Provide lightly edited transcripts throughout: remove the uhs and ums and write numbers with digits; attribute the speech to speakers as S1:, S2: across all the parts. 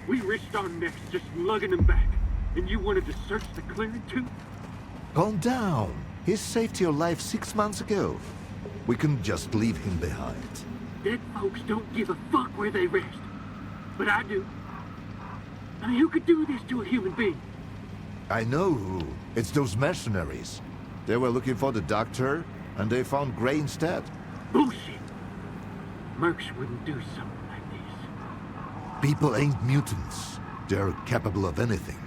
S1: We risked our necks just lugging him back. And you wanted to search the clearing too?
S2: Calm down. He saved your life 6 months ago. We couldn't just leave him behind.
S1: Dead folks don't give a fuck where they rest. But I do. I mean, who could do this to a human being?
S2: I know who. It's those mercenaries. They were looking for the doctor, and they found Gray instead.
S1: Bullshit. Mercs wouldn't do something like this.
S2: People ain't mutants. They're capable of anything.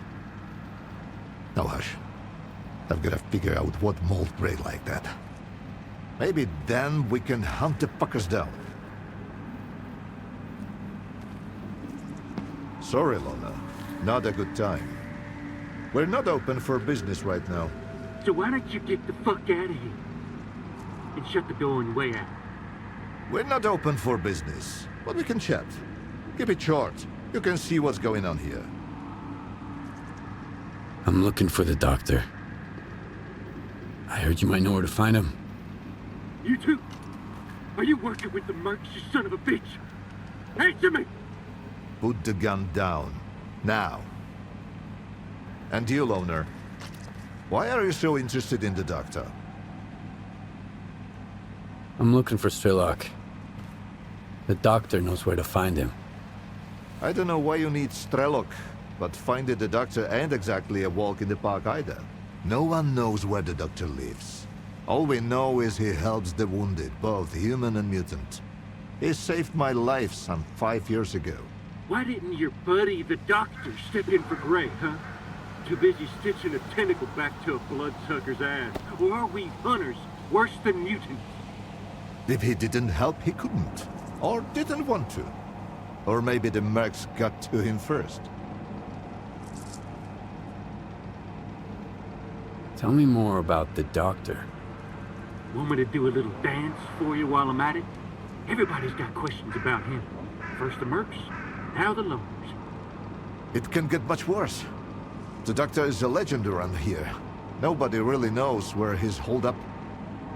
S2: Now hush. I've got to figure out what mauled Gray like that. Maybe then we can hunt the fuckers down. Sorry, Lona. Not a good time. We're not open for business right now.
S1: So why don't you get the fuck out of here? And shut the door on your way out.
S2: We're not open for business, but we can chat. Keep it short. You can see what's going on here.
S3: I'm looking for the doctor. I heard you might know where to find him.
S1: You too? Are you working with the mercs, you son of a bitch? Answer me!
S2: Put the gun down. Now. And you, Loner. Why are you so interested in the doctor?
S3: I'm looking for S.T.A.L.K.E.R. The doctor knows where to find him.
S2: I don't know why you need S.T.A.L.K.E.R, but finding the doctor ain't exactly a walk in the park either. No one knows where the doctor lives. All we know is he helps the wounded, both human and mutant. He saved my life some 5 years ago.
S1: Why didn't your buddy, the doctor, step in for Gray, huh? Too busy stitching a tentacle back to a bloodsucker's ass. Or are we hunters, worse than mutants?
S2: If he didn't help, he couldn't. Or didn't want to. Or maybe the mercs got to him first.
S3: Tell me more about the doctor.
S1: Want me to do a little dance for you while I'm at it? Everybody's got questions about him. First the mercs, now the loners.
S2: It can get much worse. The doctor is a legend around here. Nobody really knows where he's holed up.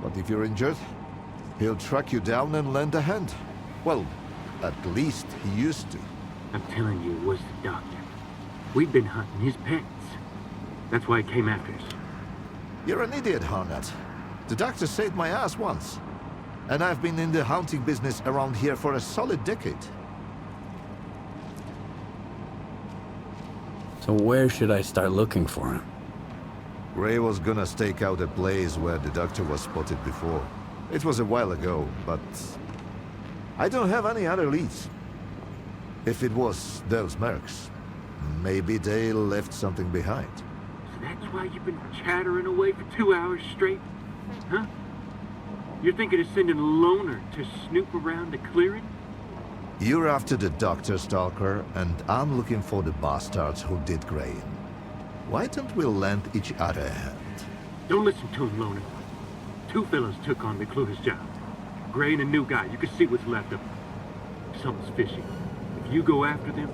S2: But if you're injured, he'll track you down and lend a hand. Well, at least he used to.
S1: I'm telling you, it was the doctor. We've been hunting his pets. That's why he came after us.
S2: You're an idiot, Harnett. The doctor saved my ass once. And I've been in the hunting business around here for a solid decade.
S3: So where should I start looking for him?
S2: Gray was gonna stake out a place where the doctor was spotted before. It was a while ago, but I don't have any other leads. If it was those mercs, maybe they left something behind.
S1: So that's why you've been chattering away for 2 hours straight? Huh? You're thinking of sending a loner to snoop around the clearing?
S2: You're after the Dr. Stalker, and I'm looking for the bastards who did Gray in. Why don't we lend each other a hand?
S1: Don't listen to him, loner. 2 fellas took on McClure's job. Gray and a new guy. You can see what's left of him. Something's fishy. If you go after them,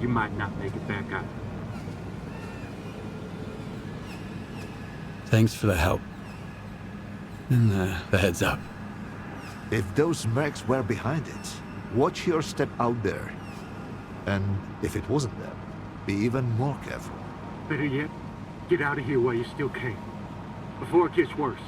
S1: you might not make it back out.
S3: Thanks for the help. And the heads up.
S2: If those mercs were behind it, watch your step out there. And if it wasn't them, be even more careful.
S1: Better yet, get out of here while you still can. Before it gets worse.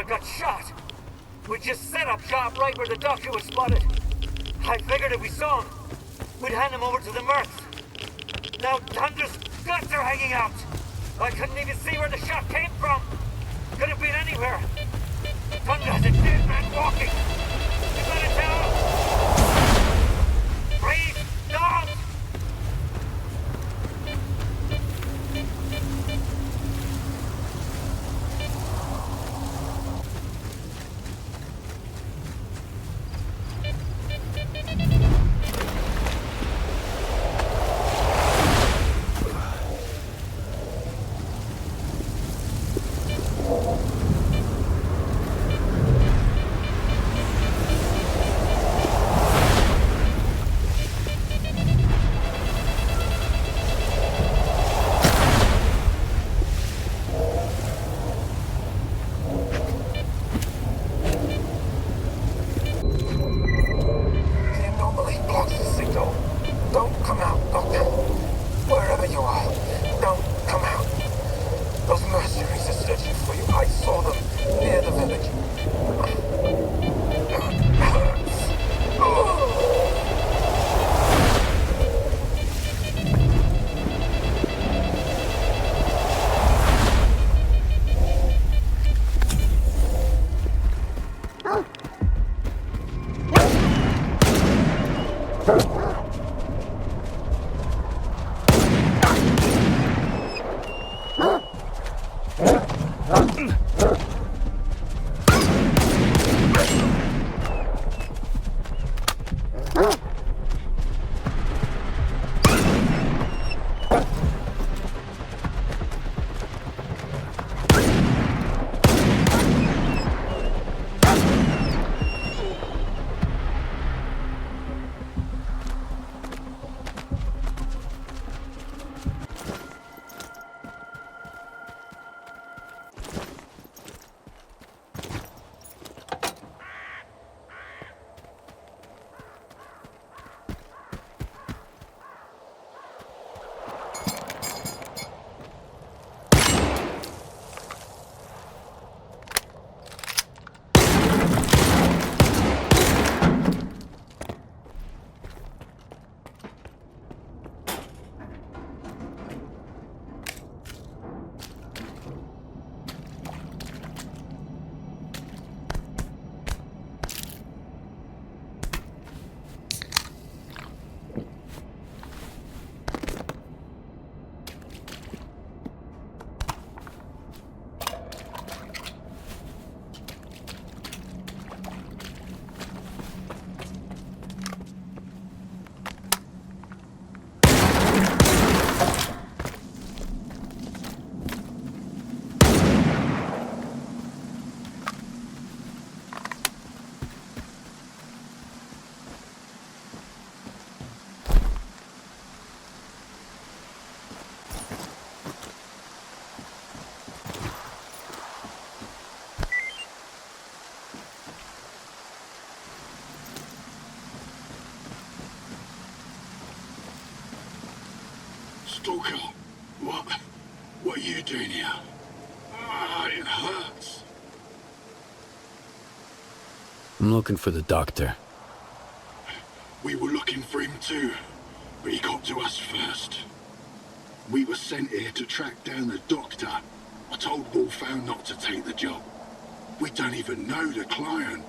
S4: got shot. We just set up shop right where the doctor was spotted. I figured if we saw him, we'd hand him over to the Mirths. Now Thunder's guts are hanging out. I couldn't even see where the shot came from. Could have been anywhere. Thunder has a dead man walking. You gotta tell him. Breathe, don't!
S5: S.T.A.L.K.E.R, what are you doing here? Ah, it hurts.
S3: I'm looking for the doctor.
S5: We were looking for him too, but he got to us first. We were sent here to track down the doctor. I told Wolfhound not to take the job. We don't even know the client.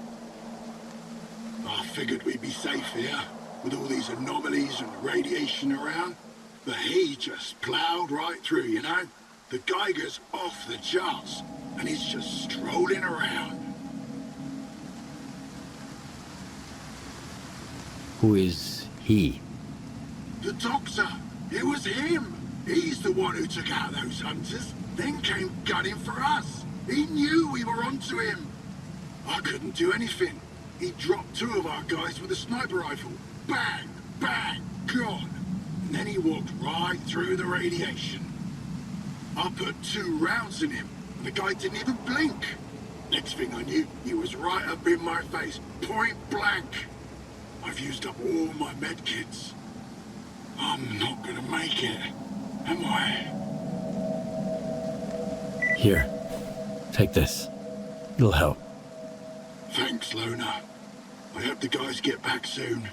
S5: I figured we'd be safe here, with all these anomalies and radiation around. But he just ploughed right through, you know? The Geiger's off the charts, and he's just strolling around.
S3: Who is he?
S5: The doctor! It was him! He's the one who took out those hunters, then came gunning for us. He knew we were onto him. I couldn't do anything. He dropped two of our guys with a sniper rifle. Bang! Bang! Gone! And then he walked right through the radiation. I put 2 rounds in him, and the guy didn't even blink. Next thing I knew, he was right up in my face, point blank. I've used up all my medkits. I'm not gonna make it, am I?
S3: Here, take this. It'll help.
S5: Thanks, Loner. I hope the guys get back soon.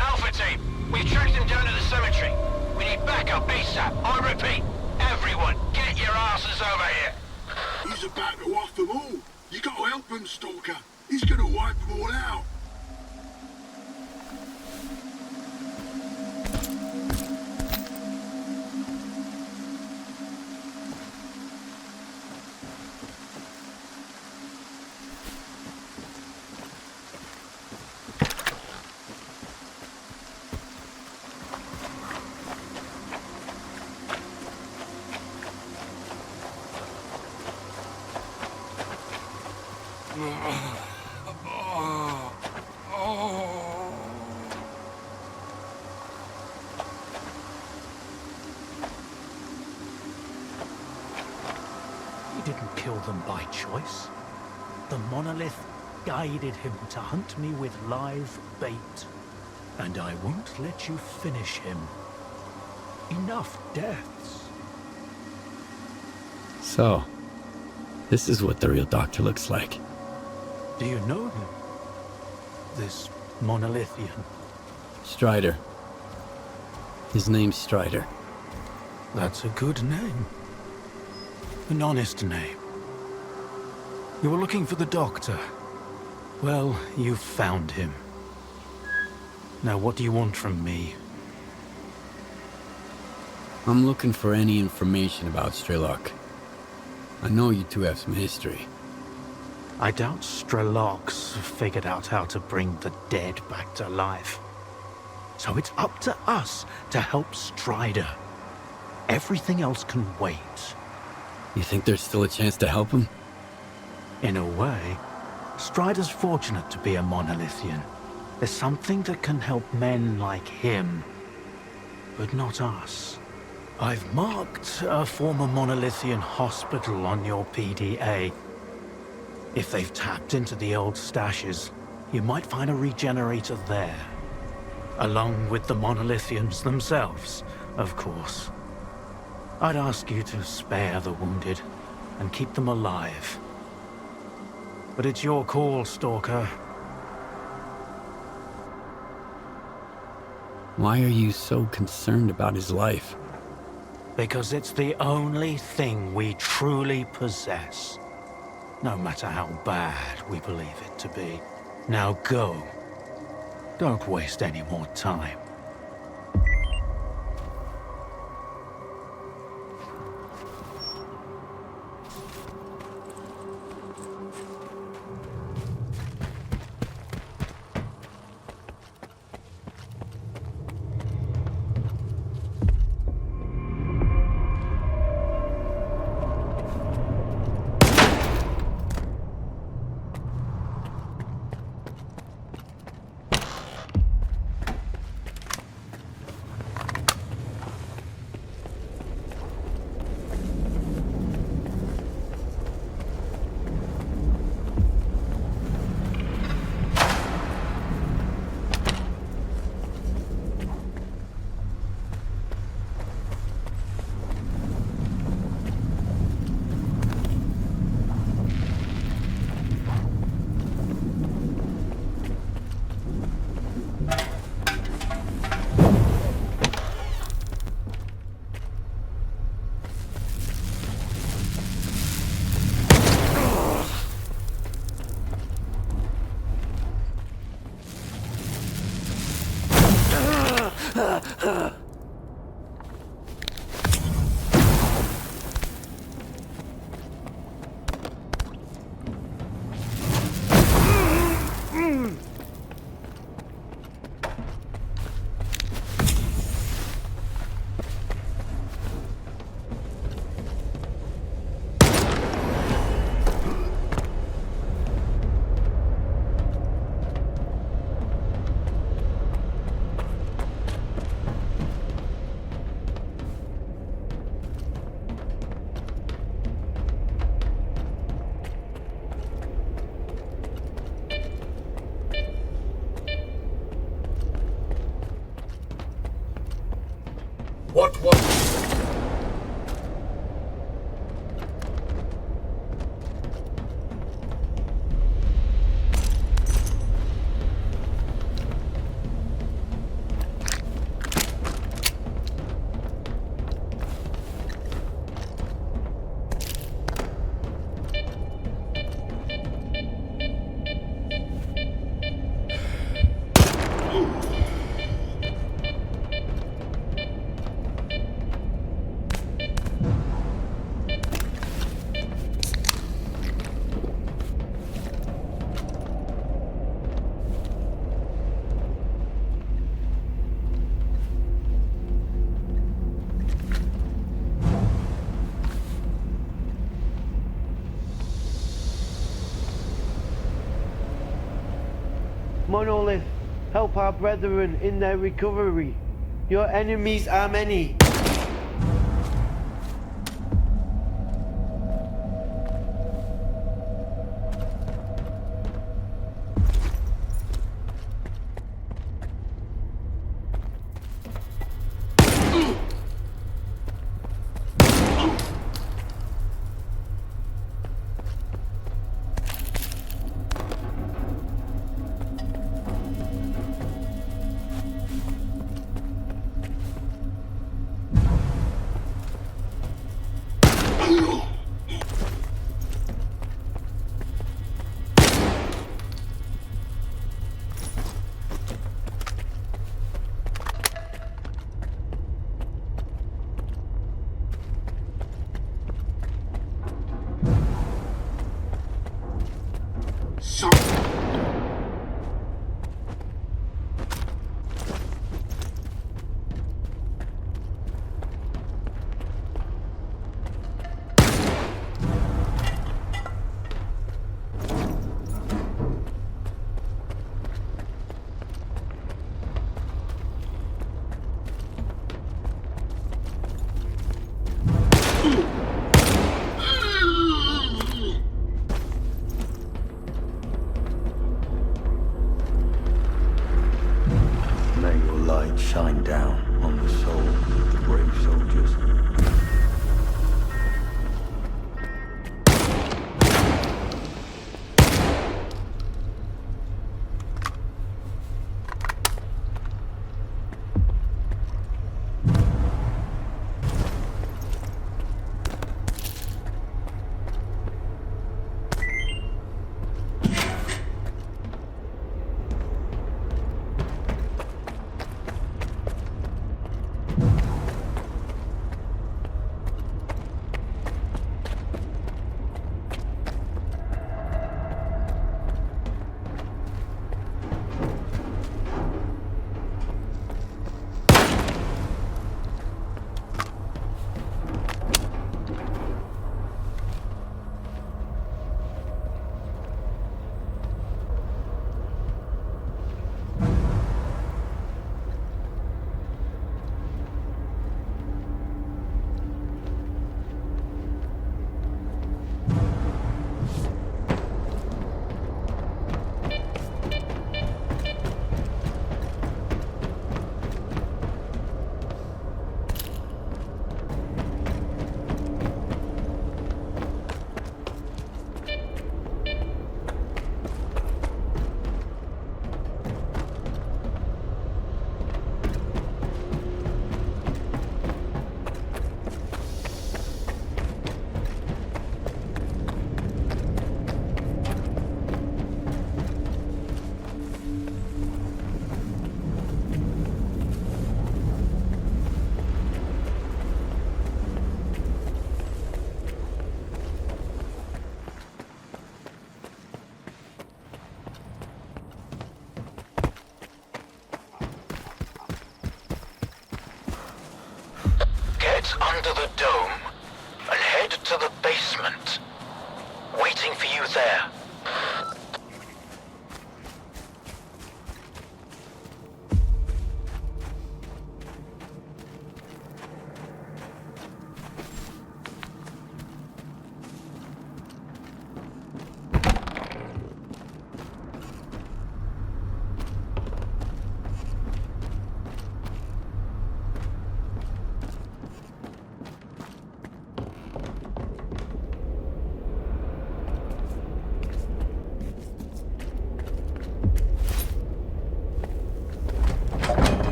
S6: Alpha team, we've tracked them down to the cemetery. We need backup ASAP. I repeat, everyone, get your asses over here.
S5: He's about to off them all. You gotta help him, Stalker. He's gonna wipe them all out.
S7: He didn't kill them by choice. The monolith guided him to hunt me with live bait. And I won't let you finish him. Enough deaths.
S3: So, this is what the real doctor looks like.
S7: Do you know him? This monolithian?
S3: Strider. His name's Strider.
S7: That's a good name. An honest name. You were looking for the doctor. Well, you've found him. Now what do you want from me?
S3: I'm looking for any information about S.T.A.L.K.E.R. I know you two have some history.
S7: I doubt S.T.A.L.K.E.R's figured out how to bring the dead back to life. So it's up to us to help Strider. Everything else can wait.
S3: You think there's still a chance to help him?
S7: In a way, Strider's fortunate to be a monolithian. There's something that can help men like him, but not us. I've marked a former monolithian hospital on your PDA. If they've tapped into the old stashes, you might find a regenerator there. Along with the monolithians themselves, of course. I'd ask you to spare the wounded and keep them alive. But it's your call, Stalker.
S3: Why are you so concerned about his life?
S7: Because it's the only thing we truly possess. No matter how bad we believe it to be. Now go. Don't waste any more time.
S6: What was...
S8: Monolith, help our brethren in their recovery. Your enemies are many.
S9: Shine down on the soul of the brave soldiers.
S6: Under the dome and head to the basement. Waiting for you there.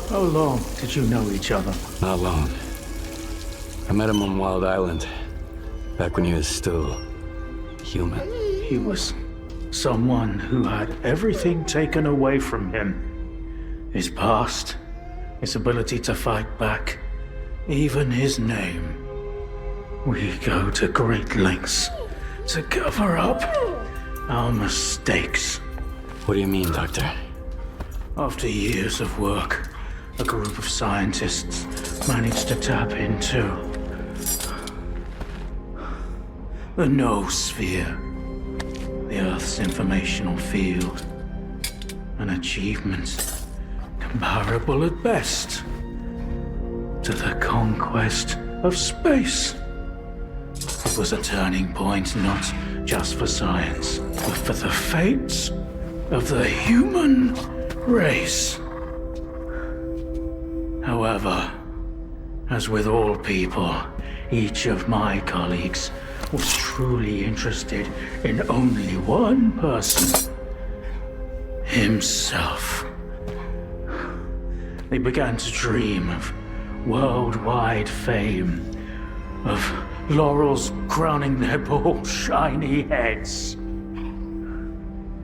S7: How long did you know each other?
S3: Not long. I met him on Wild Island, back when he was still human.
S7: He was someone who had everything taken away from him. His past, his ability to fight back, even his name. We go to great lengths to cover up our mistakes.
S3: What do you mean, Doctor?
S7: After years of work, a group of scientists managed to tap into the noosphere, the Earth's informational field. An achievement comparable at best to the conquest of space. It was a turning point not just for science, but for the fates of the human race. However, as with all people, each of my colleagues was truly interested in only one person: himself. They began to dream of worldwide fame, of laurels crowning their bald, shiny heads.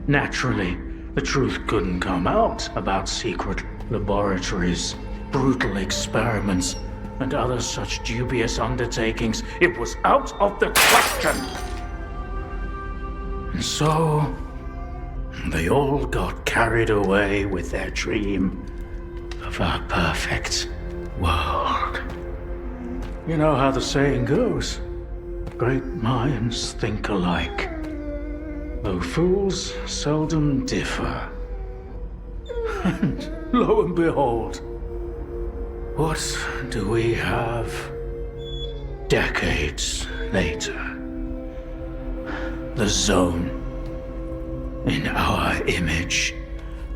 S7: Naturally, the truth couldn't come out about secret laboratories, brutal experiments, and other such dubious undertakings. It was out of the question. And so, they all got carried away with their dream of a perfect world. You know how the saying goes, great minds think alike, though fools seldom differ. And lo and behold, what do we have decades later? The Zone, in our image,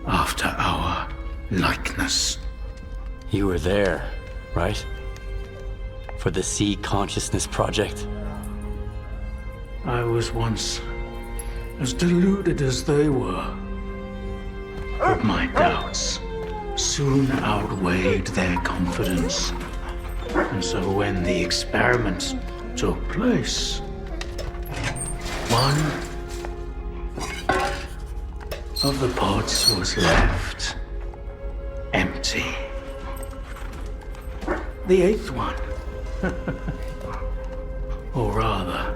S7: after our likeness.
S3: You were there, right? For the Sea Consciousness Project?
S7: I was once as deluded as they were, but my doubts soon outweighed their confidence. And so when the experiment took place, one of the pods was left empty. The eighth one, or rather,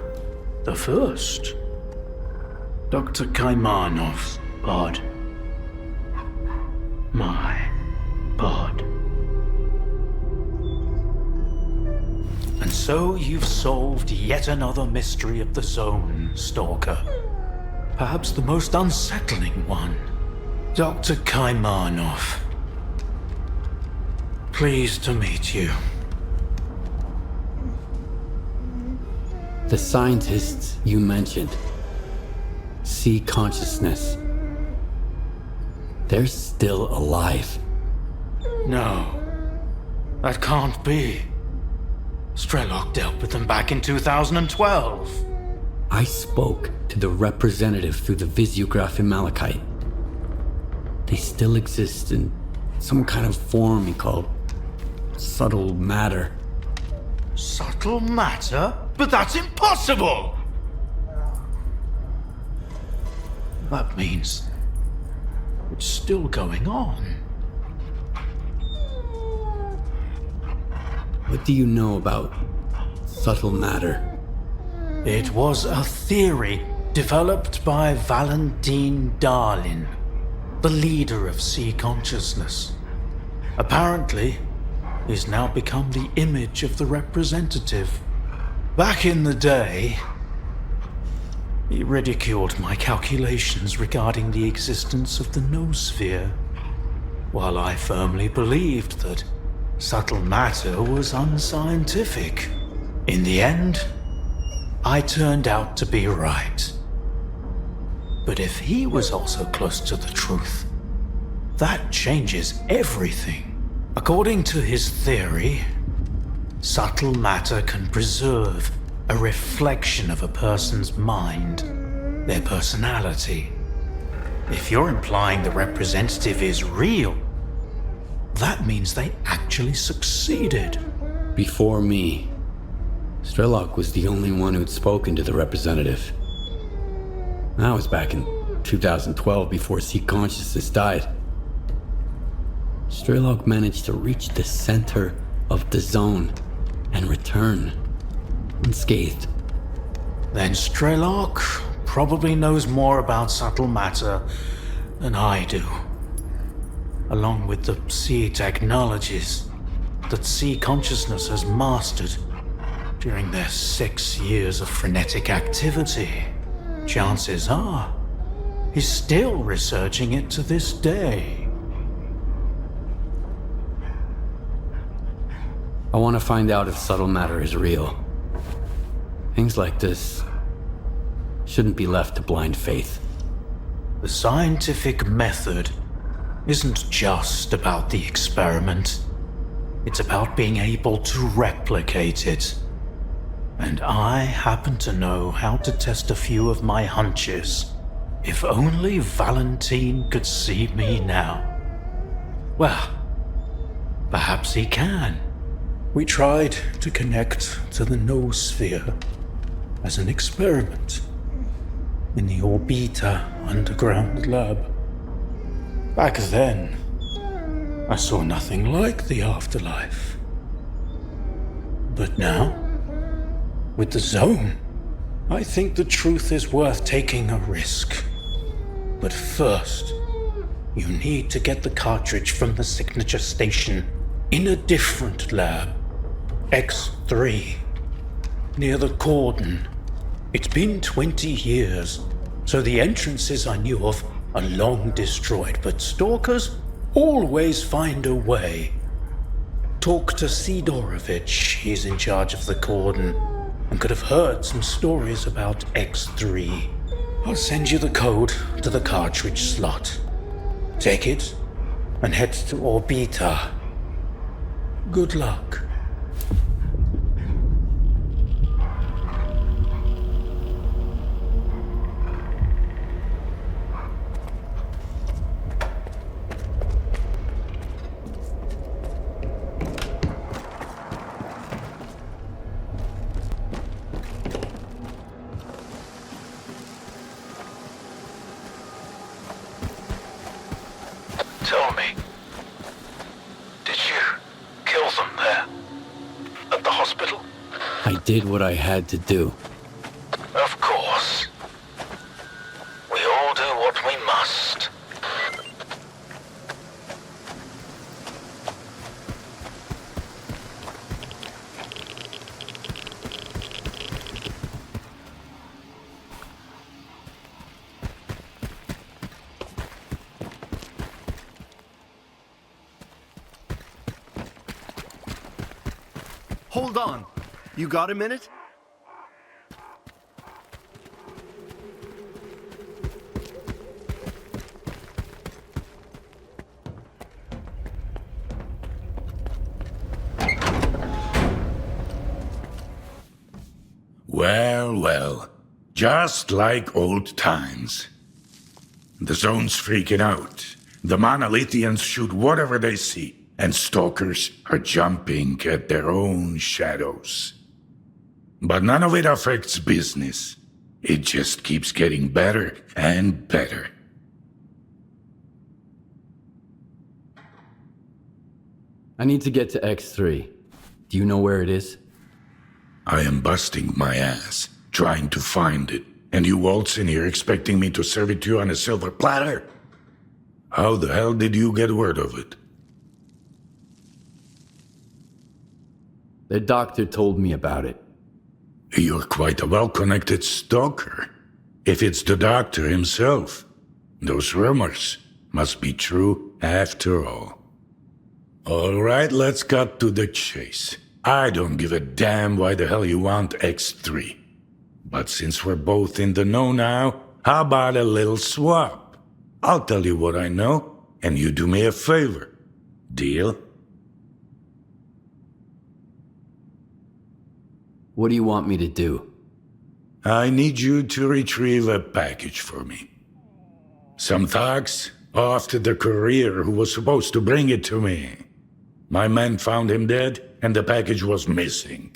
S7: the first, Dr. Kaimanov's pod. My pod. And so you've solved yet another mystery of the Zone, Stalker. Perhaps the most unsettling one. Dr. Kaimanov. Pleased to meet you.
S3: The scientists you mentioned, Sea Consciousness, they're still alive.
S7: No, that can't be. S.T.A.L.K.E.R dealt with them back in 2012.
S3: I spoke to the representative through the visiograph in Malachite. They still exist in some kind of form he called subtle matter.
S7: Subtle matter? But that's impossible! That means it's still going on.
S3: What do you know about subtle matter?
S7: It was a theory developed by Valentin Darlin, the leader of Sea Consciousness. Apparently, he's now become the image of the representative. Back in the day, He ridiculed my calculations regarding the existence of the noosphere, while I firmly believed that subtle matter was unscientific. In the end, I turned out to be right. But if he was also close to the truth, that changes everything. According to his theory, subtle matter can preserve a reflection of a person's mind, their personality. If you're implying the representative is real, that means they actually succeeded.
S3: Before me, S.T.A.L.K.E.R was the only one who'd spoken to the representative. That was back in 2012, before C consciousness died. S.T.A.L.K.E.R managed to reach the center of the zone and return unscathed.
S7: Then S.T.A.L.K.E.R probably knows more about subtle matter than I do, along with the C technologies that C consciousness has mastered during their 6 years of frenetic activity. Chances are, he's still researching it to this day.
S3: I want to find out if subtle matter is real. Things like this shouldn't be left to blind faith.
S7: The scientific method isn't just about the experiment. It's about being able to replicate it. And I happen to know how to test a few of my hunches. If only Valentine could see me now. Well, perhaps he can. We tried to connect to the noosphere as an experiment in the Orbita underground lab. Back then, I saw nothing like the afterlife. But now, with the zone, I think the truth is worth taking a risk. But first, you need to get the cartridge from the signature station in a different lab, X3, near the cordon. It's been 20 years, so the entrances I knew of are long destroyed, but stalkers always find a way. Talk to Sidorovich, he's in charge of the cordon, and could have heard some stories about X3. I'll send you the code to the cartridge slot. Take it and head to Orbita. Good luck.
S6: Tell me, did you kill them there? At the hospital?
S3: I did what I had to do.
S6: Of course. We all do what we must.
S10: Hold on. You got a minute?
S11: Well, well. Just like old times. The zone's freaking out. The monolithians shoot whatever they see. And stalkers are jumping at their own shadows. But none of it affects business. It just keeps getting better and better.
S3: I need to get to X3. Do you know where it is?
S11: I am busting my ass, trying to find it. And you waltz in here expecting me to serve it to you on a silver platter? How the hell did you get word of it?
S3: The doctor told me about it.
S11: You're quite a well-connected stalker. If it's the doctor himself, those rumors must be true after all. All right, let's cut to the chase. I don't give a damn why the hell you want X3. But since we're both in the know now, how about a little swap? I'll tell you what I know, and you do me a favor. Deal?
S3: What do you want me to do?
S11: I need you to retrieve a package for me. Some thugs after the courier who was supposed to bring it to me. My men found him dead, and the package was missing.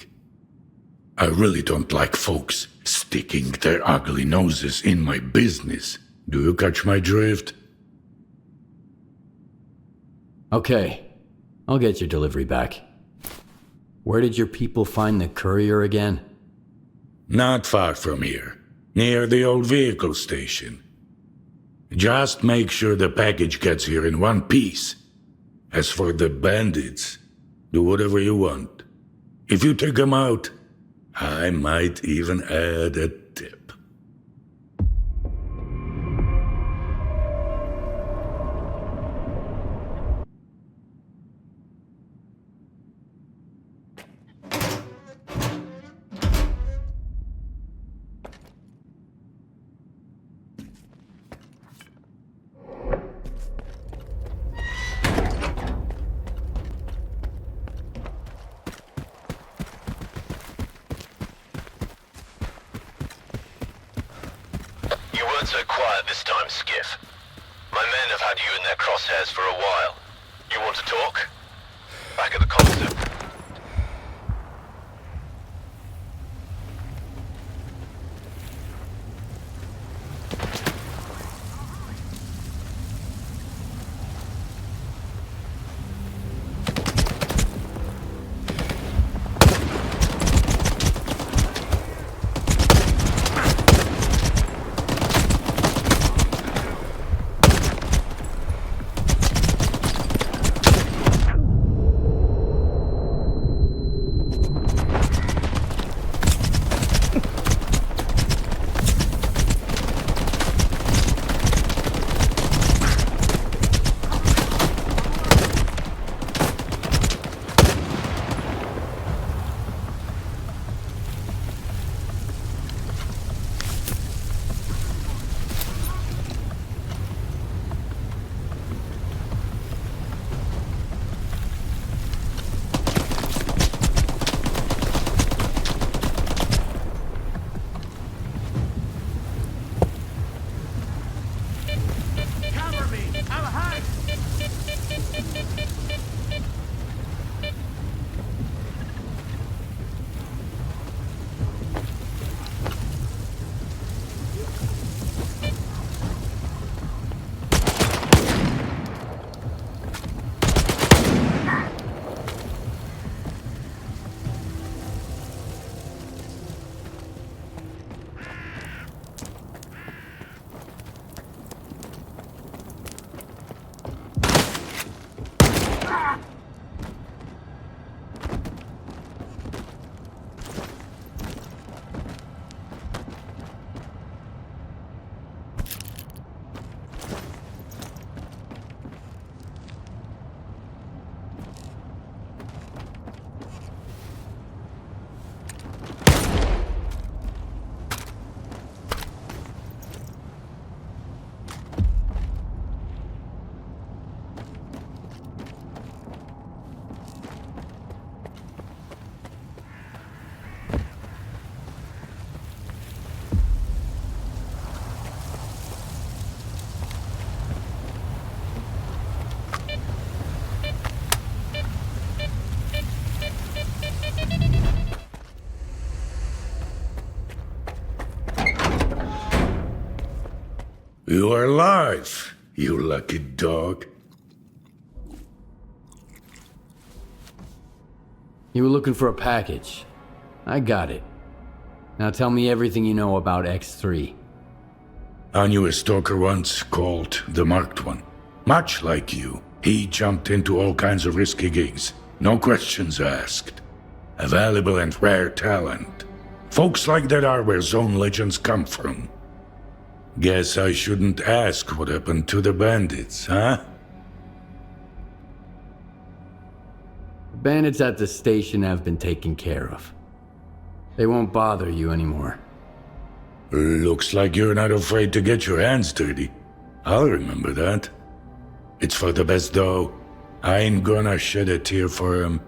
S11: I really don't like folks sticking their ugly noses in my business. Do you catch my drift?
S3: Okay, I'll get your delivery back. Where did your people find the courier again?
S11: Not far from here, near the old vehicle station. Just make sure the package gets here in one piece. As for the bandits, do whatever you want. If you take them out, I might even add a tip.
S6: So quiet this time, Skiff. My men have had you in their crosshairs for a while. You want to talk? Back at the concert.
S11: You are alive, you lucky dog.
S3: You were looking for a package. I got it. Now tell me everything you know about X3.
S11: I knew a stalker once called the Marked One. Much like you, he jumped into all kinds of risky gigs. No questions asked. A valuable and rare talent. Folks like that are where Zone legends come from. Guess I shouldn't ask what happened to the bandits, huh?
S3: The bandits at the station have been taken care of. They won't bother you anymore.
S11: Looks like you're not afraid to get your hands dirty. I'll remember that. It's for the best though. I ain't gonna shed a tear for him.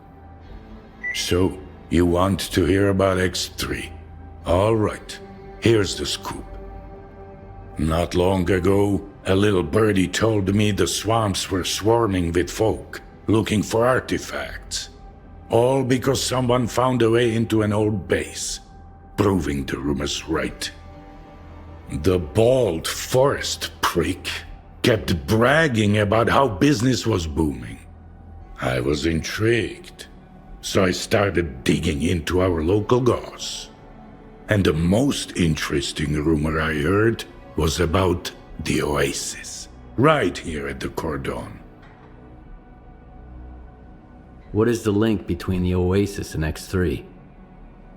S11: So, you want to hear about X3? Alright, here's the scoop. Not long ago, a little birdie told me the swamps were swarming with folk, looking for artifacts. All because someone found a way into an old base, proving the rumors right. The bald forest prick kept bragging about how business was booming. I was intrigued, so I started digging into our local goss. And the most interesting rumor I heard was about the oasis, right here at the cordon.
S3: What is the link between the Oasis and X3?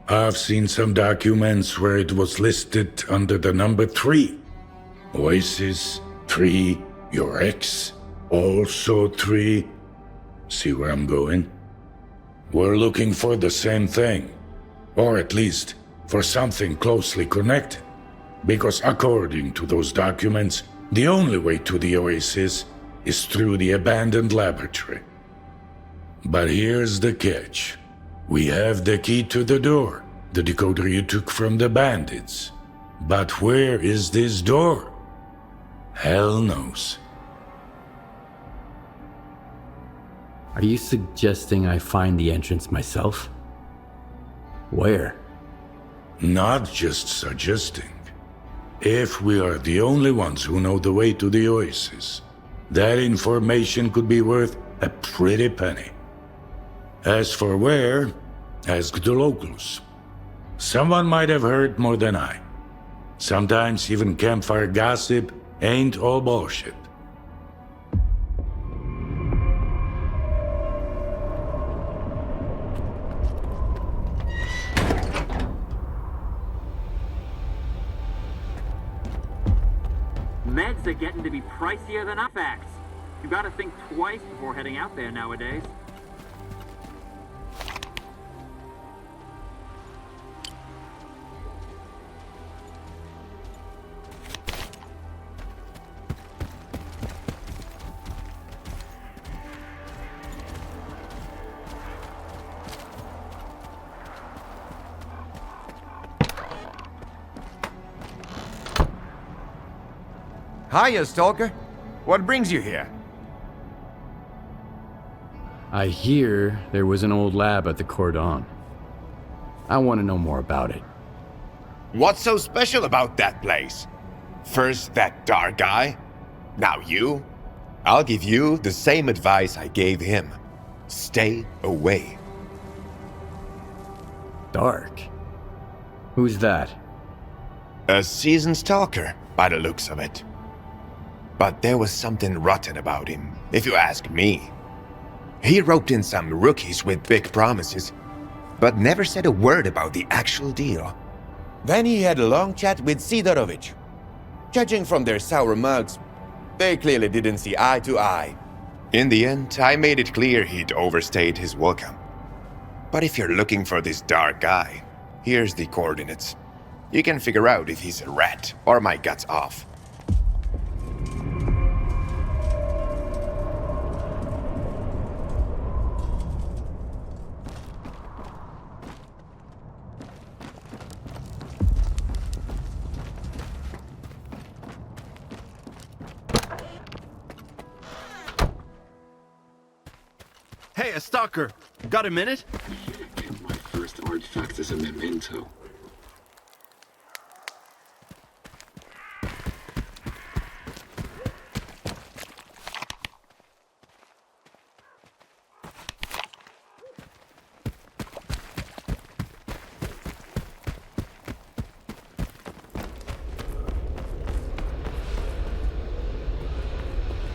S11: I've seen some documents where it was listed under the number 3. Oasis, 3, your ex, also 3. See where I'm going? We're looking for the same thing, or at least for something closely connected. Because according to those documents, the only way to the Oasis is through the abandoned laboratory. But here's the catch. We have the key to the door, the decoder you took from the bandits. But where is this door? Hell knows.
S3: Are you suggesting I find the entrance myself? Where?
S11: Not just suggesting. If we are the only ones who know the way to the Oasis, that information could be worth a pretty penny. As for where, ask the locals. Someone might have heard more than I. Sometimes even campfire gossip ain't all bullshit.
S12: Meds are getting to be pricier than artifacts. You gotta think twice before heading out there nowadays.
S13: Hiya, Stalker. What brings you here?
S3: I hear there was an old lab at the cordon. I want to know more about it.
S13: What's so special about that place? First that dark guy, now you. I'll give you the same advice I gave him. Stay away.
S3: Dark? Who's that?
S13: A seasoned stalker, by the looks of it. But there was something rotten about him, if you ask me. He roped in some rookies with big promises, but never said a word about the actual deal. Then he had a long chat with Sidorovich. Judging from their sour mugs, they clearly didn't see eye to eye. In the end, I made it clear he'd overstayed his welcome. But if you're looking for this dark guy, here's the coordinates. You can figure out if he's a rat or my guts off.
S10: Hey, S.T.A.L.K.E.R. Got a minute?
S14: My first artifact is a memento.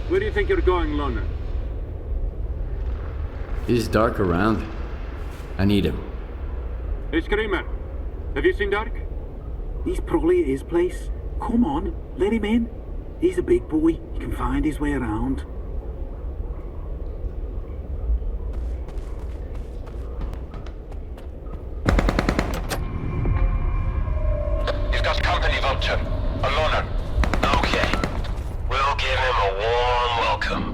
S1: Where do you think you're going, Loner?
S3: Is Dark around? I need him.
S1: Hey, Screamer. Have you seen Dark?
S4: He's probably at his place.
S15: Come on, let him in. He's a big boy. He can find his way around.
S6: He's got company, Vulture. A loner. Okay. We'll give him a warm welcome.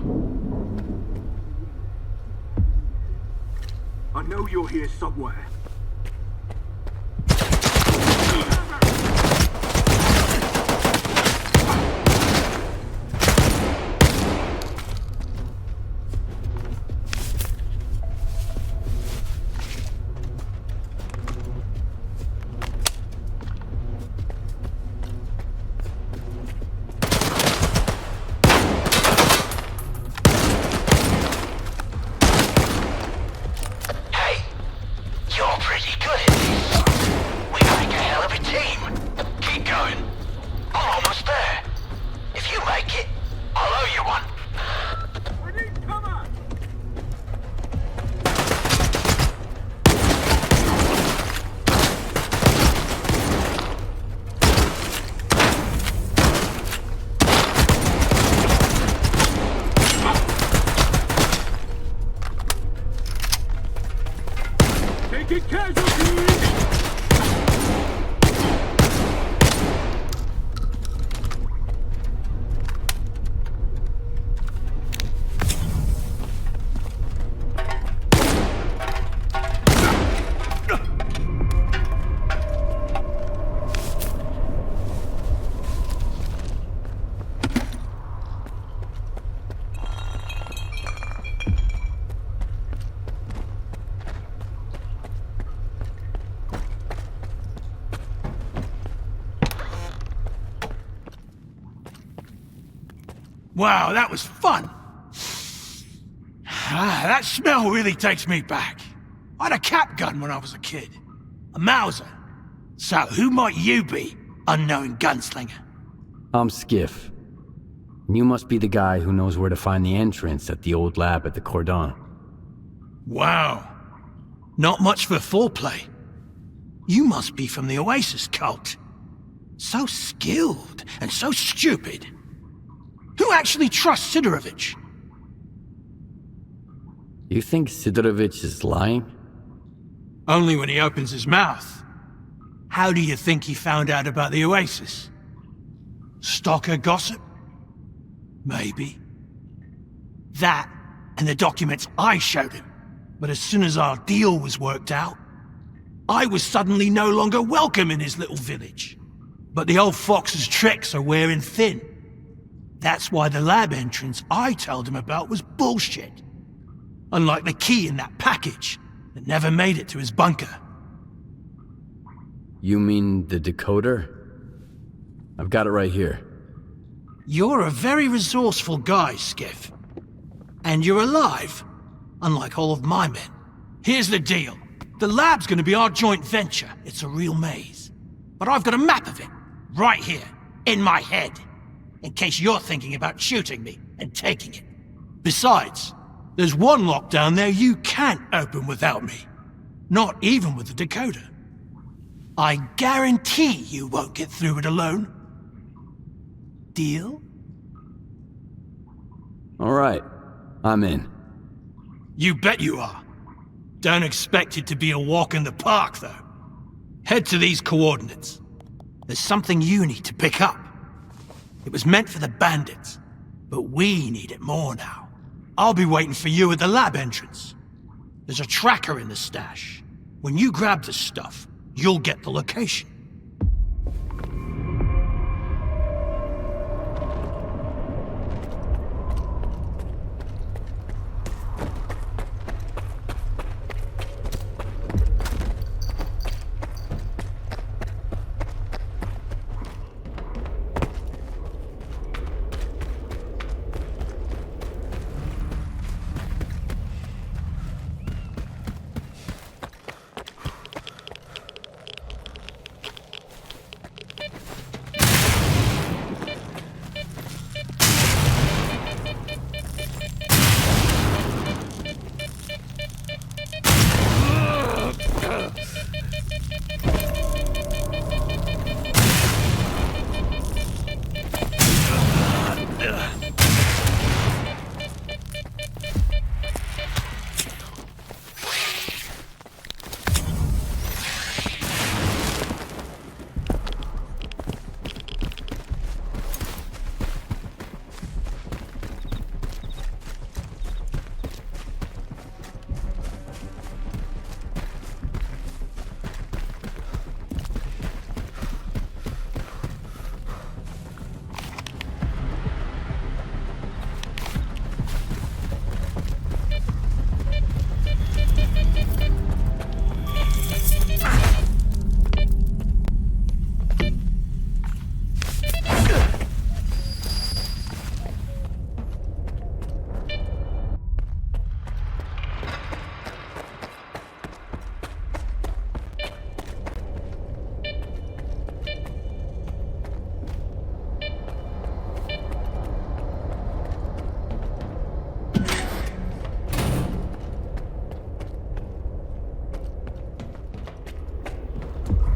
S1: I know you're here somewhere.
S16: Wow, that was fun. That smell really takes me back. I had a cap gun when I was a kid. A Mauser. So who might you be, unknown gunslinger?
S3: I'm Skiff. And you must be the guy who knows where to find the entrance at the old lab at the Cordon.
S16: Wow. Not much for foreplay. You must be from the Oasis cult. So skilled and so stupid. Who actually trusts Sidorovich?
S3: You think Sidorovich is lying?
S16: Only when he opens his mouth. How do you think he found out about the Oasis? Stalker gossip? Maybe. That and the documents I showed him. But as soon as our deal was worked out, I was suddenly no longer welcome in his little village. But the old fox's tricks are wearing thin. That's why the lab entrance I told him about was bullshit. Unlike the key in that package that never made it to his bunker.
S3: You mean the decoder? I've got it right here.
S16: You're a very resourceful guy, Skiff. And you're alive, unlike all of my men. Here's the deal. The lab's gonna be our joint venture. It's a real maze. But I've got a map of it, right here, in my head. In case you're thinking about shooting me and taking it. Besides, there's one lock down there you can't open without me. Not even with the decoder. I guarantee you won't get through it alone. Deal?
S3: All right, I'm in.
S16: You bet you are. Don't expect it to be a walk in the park, though. Head to these coordinates. There's something you need to pick up. It was meant for the bandits, but we need it more now. I'll be waiting for you at the lab entrance. There's a tracker in the stash. When you grab the stuff, you'll get the location.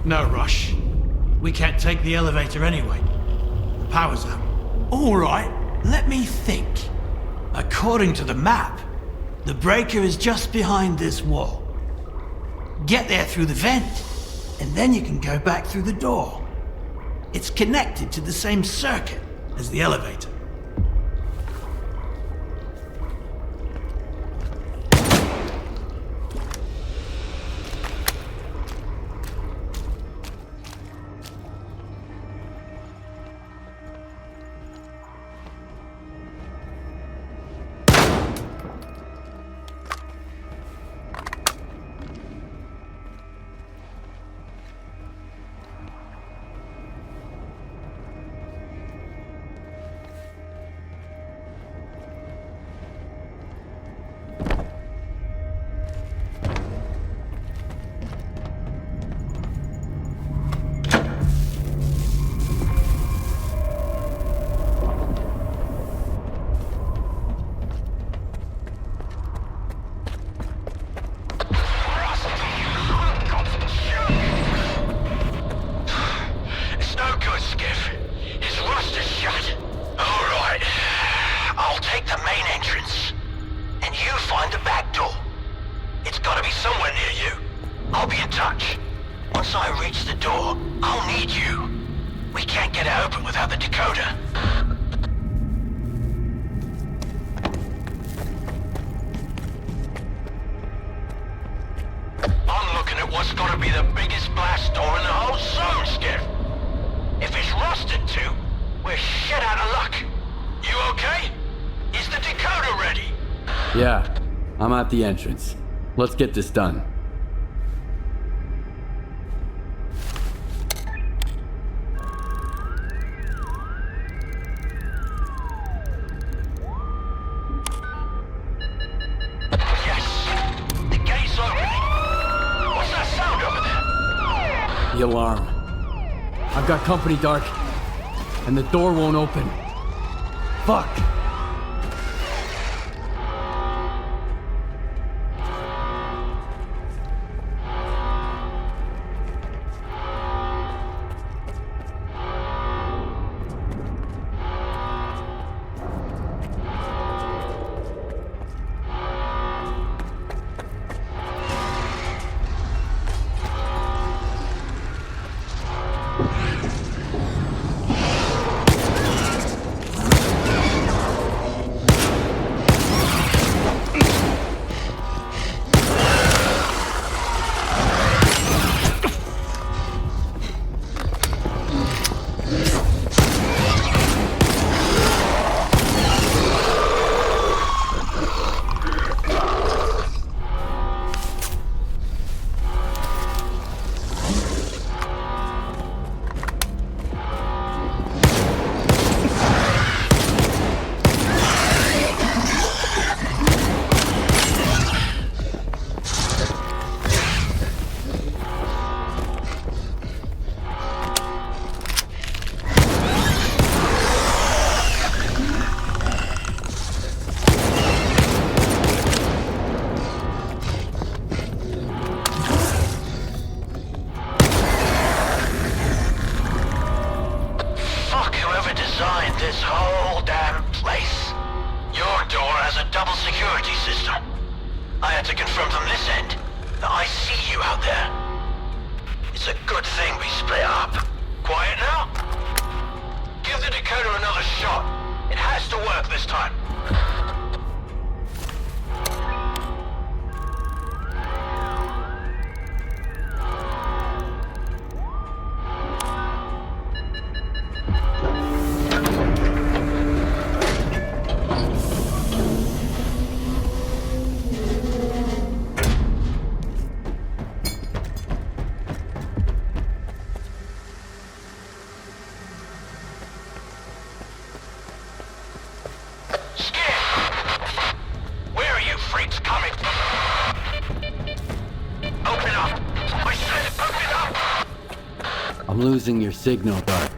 S16: No rush. We can't take the elevator anyway. The power's out. Alright, let me think. According to the map, the breaker is just behind this wall. Get there through the vent, and then you can go back through the door. It's connected to the same circuit as the elevator.
S3: Yeah, I'm at the entrance. Let's get this done. The alarm. I've got company, Dark. And the door won't open. Fuck! I'm losing your signal, Dark.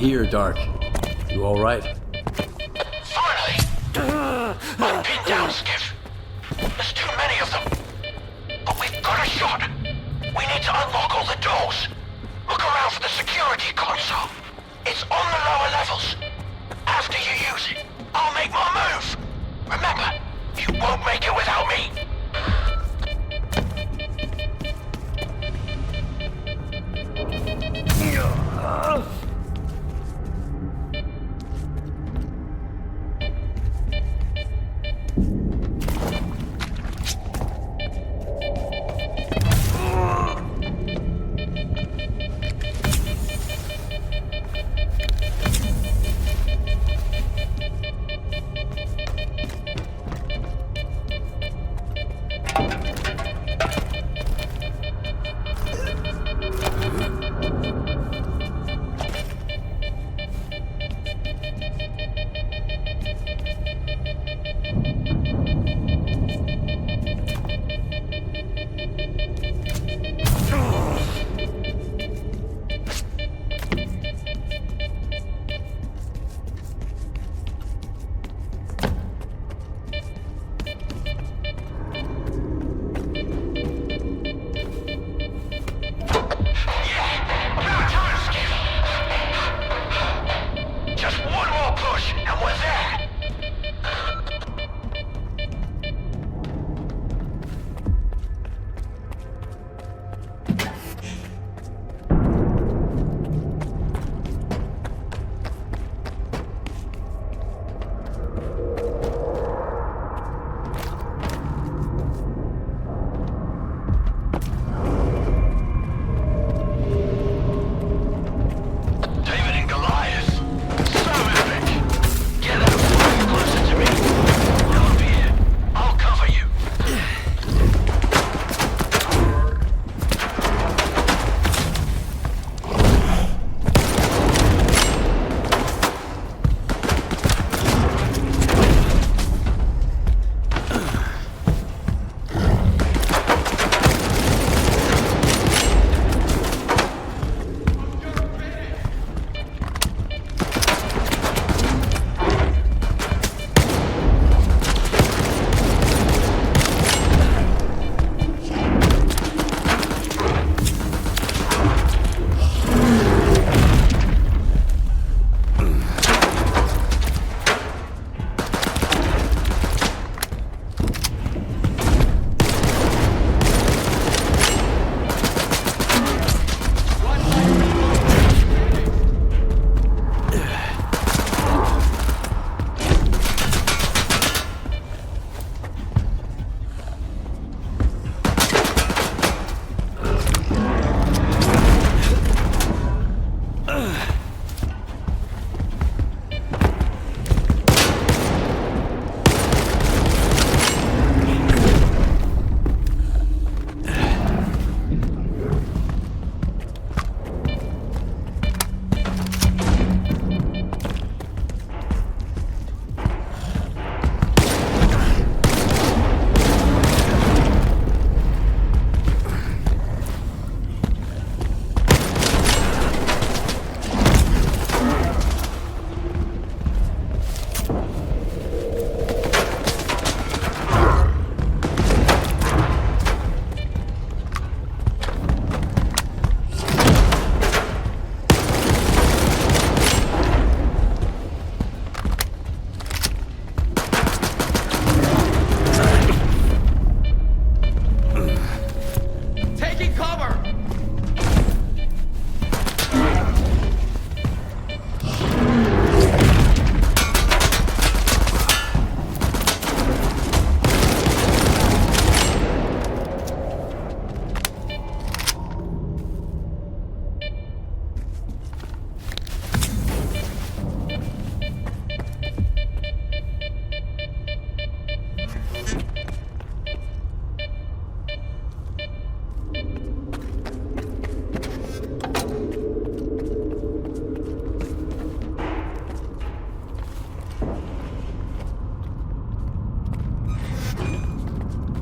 S3: here, Dark. You all right?
S6: Finally! I'm pinned down, Skiff. There's too many of them. But we've got a shot. We need to unlock all the doors. Look around for the security console. It's on the lower levels. After you use it, I'll make my move. Remember, you won't make it without me.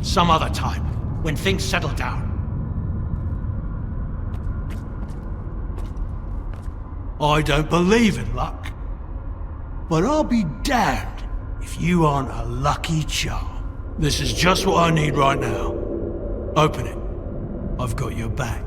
S16: Some other time, when things settle down. I don't believe in luck. But I'll be damned if you aren't a lucky charm. This is just what I need right now. Open it. I've got your back.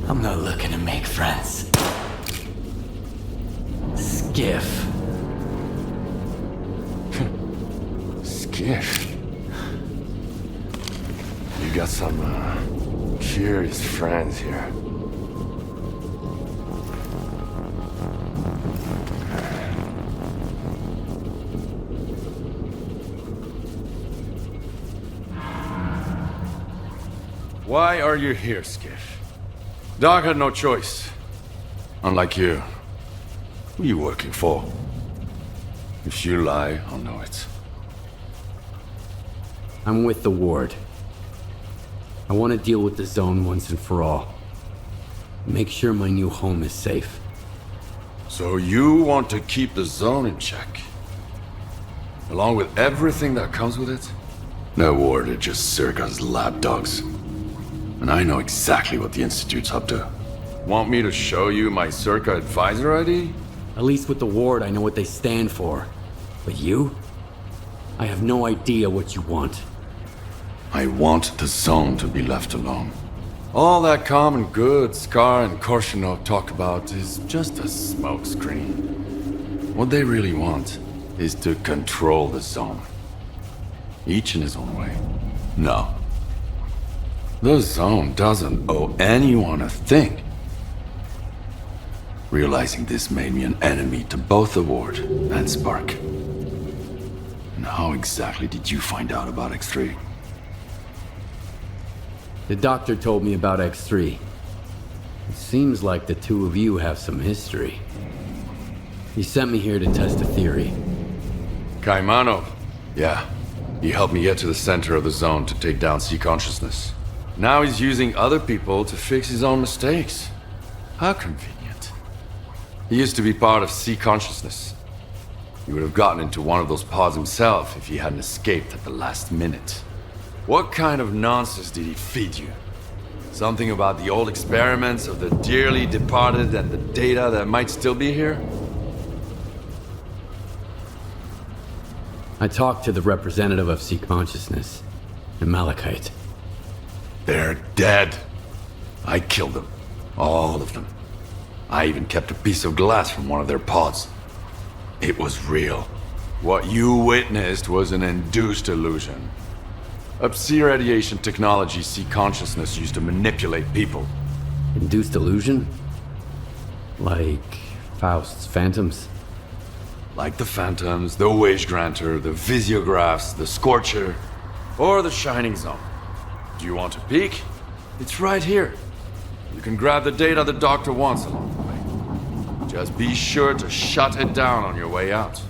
S3: I'm not looking to make friends. Skiff.
S17: Skiff? You got some, curious friends here. Why are you here, Skiff? Doc had no choice. Unlike you. Who are you working for? If you lie, I'll know it.
S3: I'm with the ward. I want to deal with the zone once and for all. Make sure my new home is safe.
S17: So you want to keep the zone in check? Along with everything that comes with it? That ward are just Circa's lapdogs. And I know exactly what the Institute's up to. Want me to show you my Circa advisor ID?
S3: At least with the ward, I know what they stand for. But you? I have no idea what you want.
S17: I want the zone to be left alone. All that common good S.T.A.L.K.E.R and Korshunov talk about is just a smokescreen. What they really want is to control the zone. Each in his own way. No. The zone doesn't owe anyone a thing. Realizing this made me an enemy to both the Ward and Spark. And how exactly did you find out about X3?
S3: The doctor told me about X3. It seems like the two of you have some history. He sent me here to test a theory.
S17: Kaimanov? Yeah. He helped me get to the center of the zone to take down C consciousness. Now he's using other people to fix his own mistakes. How convenient. He used to be part of C consciousness. He would have gotten into one of those pods himself if he hadn't escaped at the last minute. What kind of nonsense did he feed you? Something about the old experiments of the dearly departed and the data that might still be here?
S3: I talked to the representative of C consciousness, the Malachite.
S17: They're dead. I killed them. All of them. I even kept a piece of glass from one of their pods. It was real. What you witnessed was an induced illusion. A psi-radiation technology C consciousness used to manipulate people.
S3: Induced illusion? Like Faust's phantoms?
S17: Like the phantoms, the wage granter, the visiographs, the scorcher, or the shining zone. Do you want a peek? It's right here. You can grab the data the doctor wants along the way. Just be sure to shut it down on your way out.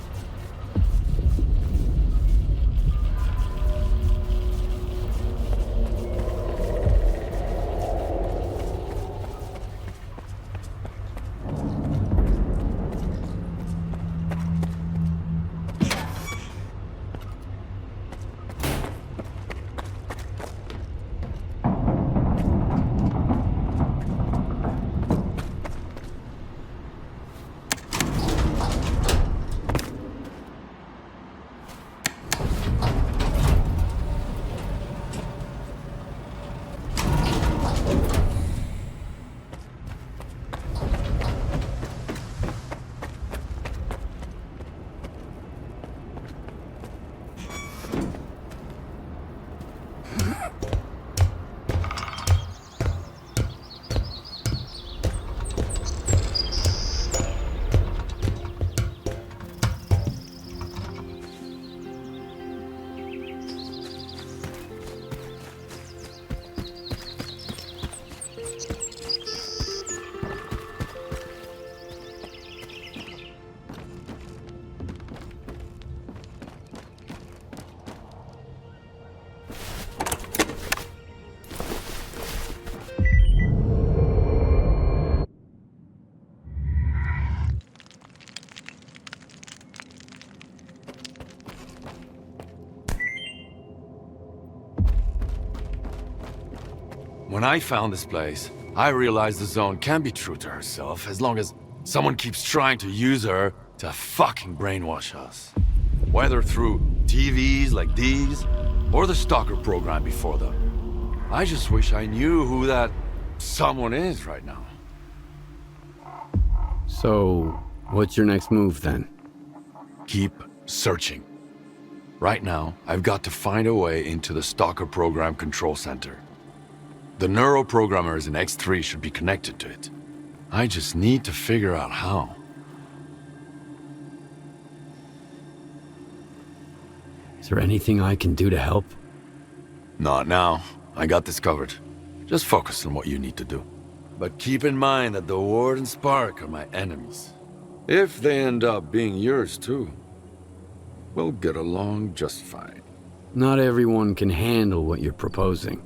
S17: When I found this place, I realized the Zone can be true to herself as long as someone keeps trying to use her to fucking brainwash us. Whether through TVs like these, or the S.T.A.L.K.E.R program before them. I just wish I knew who that someone is right now.
S3: So, what's your next move then?
S17: Keep searching. Right now, I've got to find a way into the S.T.A.L.K.E.R program control center. The neuroprogrammers in X3 should be connected to it. I just need to figure out how.
S3: Is there anything I can do to help?
S17: Not now. I got this covered. Just focus on what you need to do. But keep in mind that the Ward and Spark are my enemies. If they end up being yours too, we'll get along just fine.
S3: Not everyone can handle what you're proposing.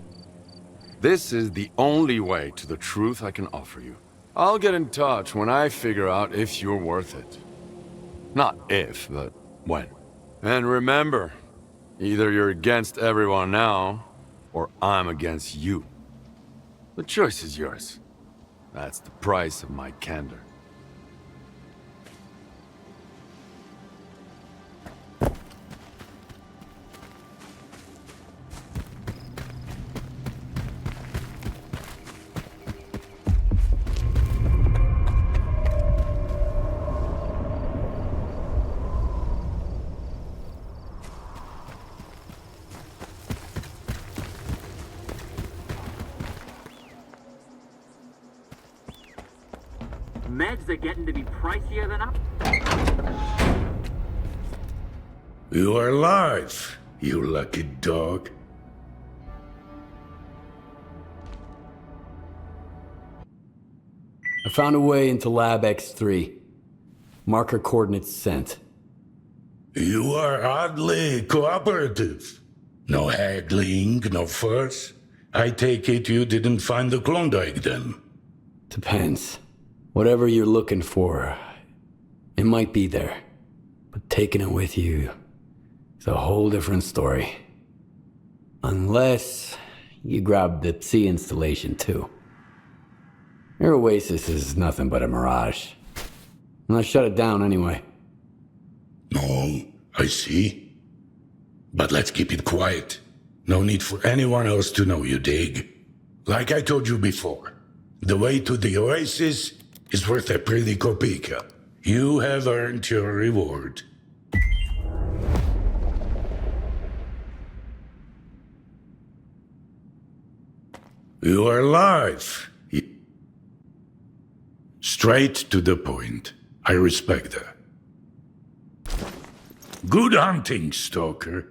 S17: This is the only way to the truth I can offer you. I'll get in touch when I figure out if you're worth it. Not if, but when. And remember, either you're against everyone now, or I'm against you. The choice is yours. That's the price of my candor.
S12: Meds are getting to be pricier than up.
S11: You are alive, you lucky dog.
S3: I found a way into Lab X3. Marker coordinates sent.
S11: You are oddly cooperative. No haggling, no fuss. I take it you didn't find the Klondike then?
S3: Depends. Whatever you're looking for, it might be there. But taking it with you is a whole different story. Unless you grab the Psi installation too. Your oasis is nothing but a mirage. And I shut it down anyway.
S11: No, I see. But let's keep it quiet. No need for anyone else to know, you dig? Like I told you before, the way to the oasis is worth a pretty kopeka. You have earned your reward. You are alive. Straight to the point. I respect that. Good hunting, Stalker.